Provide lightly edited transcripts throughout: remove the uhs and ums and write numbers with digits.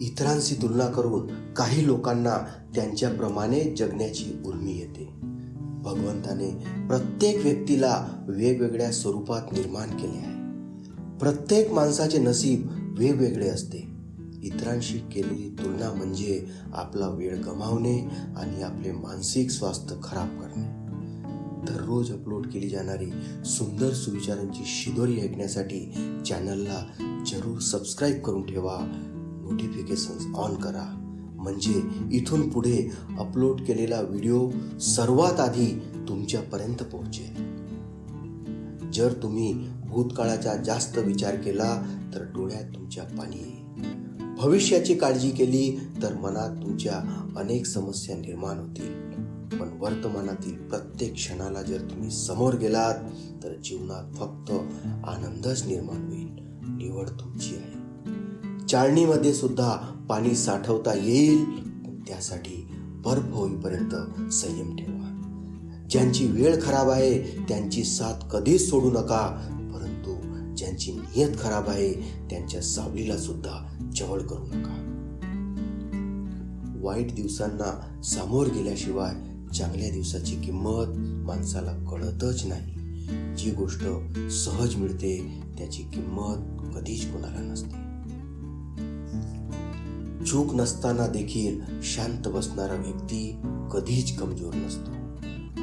इतरांशी तुलना करून काही लोकांना त्यांच्याप्रमाणे जगण्याची उर्मी येते. भगवंताने प्रत्येक व्यक्तीला वेगवेगळ्या स्वरूपात निर्माण केले आहे. प्रत्येक माणसाचे नसीब वेगवेगळे असते. इतरांशी केलेली तुलना म्हणजे आपला वेळ गमावणे आणि आपले मानसिक स्वास्थ्य खराब करणे. दररोज अपलोड केली जाणारी सुंदर सुविचारांची शिदोरी ऐकण्यासाठी चॅनलला जरूर सबस्क्राईब करून ठेवा. नोटिफिकेशन्स ऑन करा, म्हणजे इथून पुढे अपलोड केलेला व्हिडिओ सर्वात आधी तुमच्यापर्यंत पोहोचेल. जर तुम्ही भूतकाळाचा जास्त विचार केला तर डोळ्यात तुमच्या पाणी येईल. भविष्याची काळजी केली तर मनात तुमच्या अनेक समस्या निर्माण होतील. पण वर्तमानातील प्रत्येक क्षणाला जर तुम्ही समोर गेलात तर जीवनात फक्त आनंदच निर्माण होईल. निवड तुमची आहे. चाळणीमध्ये सुद्धा पाणी साठवता येईल, पण त्यासाठी बर्फ होईपर्यंत संयम ठेवा. ज्यांची वेळ खराब आहे त्यांची साथ कधीच सोडू नका, परंतु ज्यांची नियत खराब आहे त्यांच्या सावलीला सुद्धा जवळ करू नका. वाईट दिवसांना सामोर गेल्याशिवाय चांगल्या दिवसाची किंमत माणसाला कळतच नाही. जी गोष्ट सहज मिळते त्याची किंमत कधीच कोणाला नसते. चूक नसताना देखील शांत बसणारा व्यक्ती कधीच कमजोर नसतो.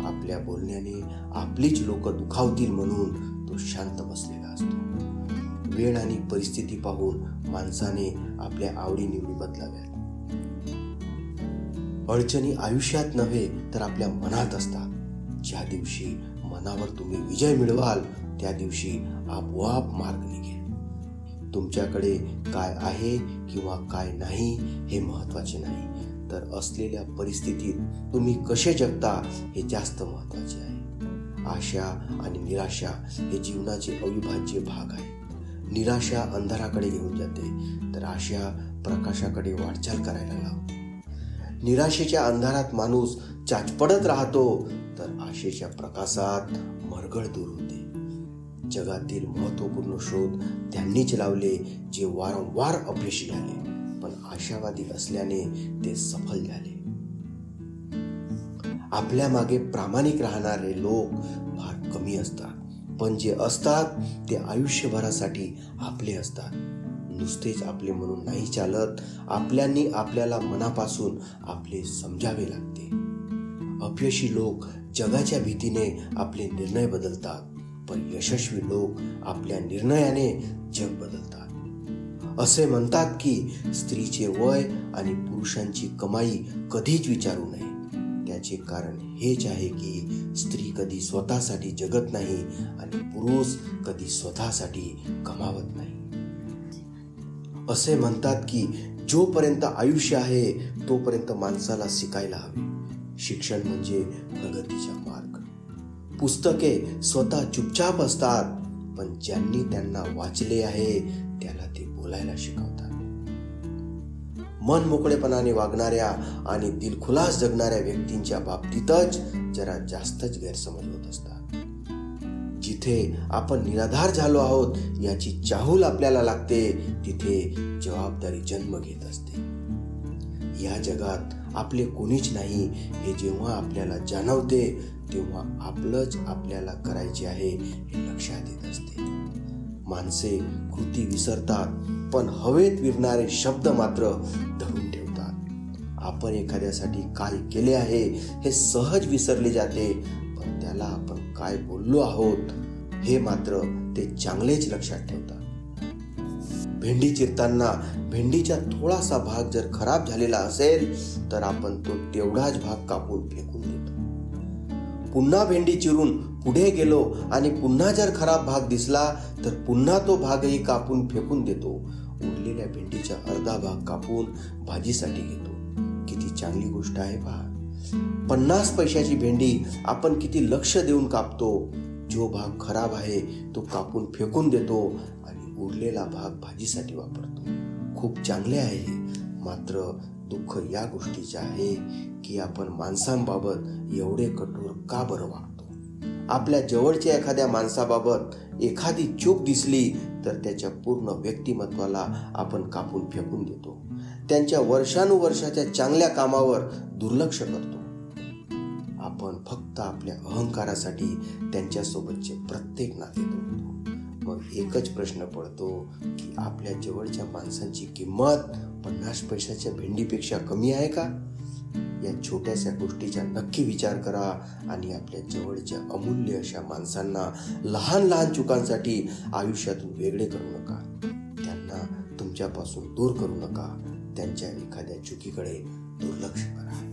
आपल्या बोलण्याने आपलीच लोक दुखावतील म्हणून तो शांत बसलेला असतो. वेळ आणि परिस्थिती पाहून माणसाने आपल्या आवडीनिवडी बदलाव्यात. अडचणी आयुष्यात नव्हे तर आपल्या मनात असतात. ज्या दिवशी मनावर तुम्ही विजय मिळवाल त्या दिवशी आपोआप मार्ग निघेल. तुमच्याकडे काय आहे किंवा काय नाही हे महत्वाचे नाही, तर असलेल्या परिस्थितीत तुम्ही कसे जगता हे जास्त महत्वाचे आहे. आशा आणि निराशा हे जीवनाचे अविभाज्य भाग आहे. निराशा अंधाराकडे घेऊन जाते तर आशा प्रकाशाकडे वाटचाल करायला लावते. निराशेच्या अंधारात माणूस चाचपडत राहतो तर आशेच्या प्रकाशात मरगळ दूर होते. जगातील महत्वपूर्ण शोध त्यांनीच लावले जे वारंवार अपयशी झाले, पण आशावादी असल्याने ते सफल झाले. आपल्या मागे प्रामाणिक राहणारे लोक फार कमी असतात, पण जे असतात ते आयुष्यभरासाठी आपले असतात. नुसतेच आपले म्हणून नाही चालत. आपल्यांनी आपल्याला मनापासून आपले समजावे लागते. अपयशी लोक जगाच्या भीतीने आपले निर्णय बदलतात, पण यशस्वी लोक आपल्या निर्णयाने जग बदलतात. असे म्हणतात की स्त्रीचे वय आणि पुरुषांची कमाई कधीच विचारू नये. त्याचे कारण हेच आहे की स्त्री कधी स्वतःसाठी जगत नाही आणि पुरुष कधी स्वतःसाठी कमावत नाही. असे म्हणतात की जोपर्यंत आयुष्य आहे तोपर्यंत माणसाला शिकायला हवे. शिक्षण म्हणजे प्रगतीचा मार्ग. पुस्तके स्वतः चुपचाप असतात, पण ज्यांनी त्यांना वाचले आहे त्याला ते बोलायला शिकवतात. मन मोकळेपणाने वागणाऱ्या आणि दिलखुलास जगणाऱ्या व्यक्तींच्या बाबतीतच जरा जास्तच गैरसमज होत असतात. जिथे आपण निराधार झालो आहोत याची चाहूल आपल्याला लागते, तिथे जबाबदारी जन्म घेत असते. या जगात आपले कोणीच नाही हे जेव्हा आपल्याला जाणवते तेव्हा आपलंच आपल्याला करायचे आहे हे लक्षात येत असते. माणसे कृती विसरतात, पण हवेत विरणारे शब्द मात्र धरून ठेवतात. आपण एखाद्यासाठी काय केले आहे हे सहज विसरले जाते, पण त्याला आपण काय बोललो आहोत हे मात्र ते चांगलेच लक्षात ठेवतात. भेंडी चिरताना भेंडीचा थोडासा भाग जर खराब झालेला असेल तर आपण तो तेवढाच भाग कापून फेकून देतो. पुन्हा भेंडी चिरून पुढे गेलो आणि पुन्हा जर खराब भाग दिसला तर पुन्हा तो भागही कापून फेकून देतो. उरलेल्या भेंडीचा अर्धा भाग कापून भाजीसाठी घेतो. किती चांगली गोष्ट आहे पहा. 50 पैशाची भेंडी आपण किती लक्ष देऊन कापतो. जो भाग खराब आहे तो कापून फेकून देतो आणि उरलेला भाग भाजीसाठी वापरतो. खूप चांगले आहे. मात्र दुःख या गोष्टीचे आहे की आपण माणसांबाबत एवढे कठोर का बरं वागतो. आपल्या जवळच्या एखाद्या माणसाबाबत एखादी चूक दिसली तर त्याच्या पूर्ण व्यक्तिमत्वाला आपण कापून फेकून देतो. त्यांच्या वर्षानुवर्षाच्या चांगल्या कामावर दुर्लक्ष करतो. आपण फक्त आपल्या अहंकारासाठी त्यांच्यासोबतचे प्रत्येक नाते तोडतो. मग एकच प्रश्न पडतो की आपल्या जवळच्या माणसांची किंमत 50 पैशाच्या भेंडीपेक्षा कमी आहे का? या छोट्याशा गोष्टीचा नक्की विचार करा आणि आपल्या जवळच्या अमूल्य अशा माणसांना लहान लहान चुकांसाठी आयुष्यातून वेगळे करू नका. त्यांना तुमच्यापासून दूर करू नका. त्यांच्या एखाद्या चुकीकडे दुर्लक्ष करा.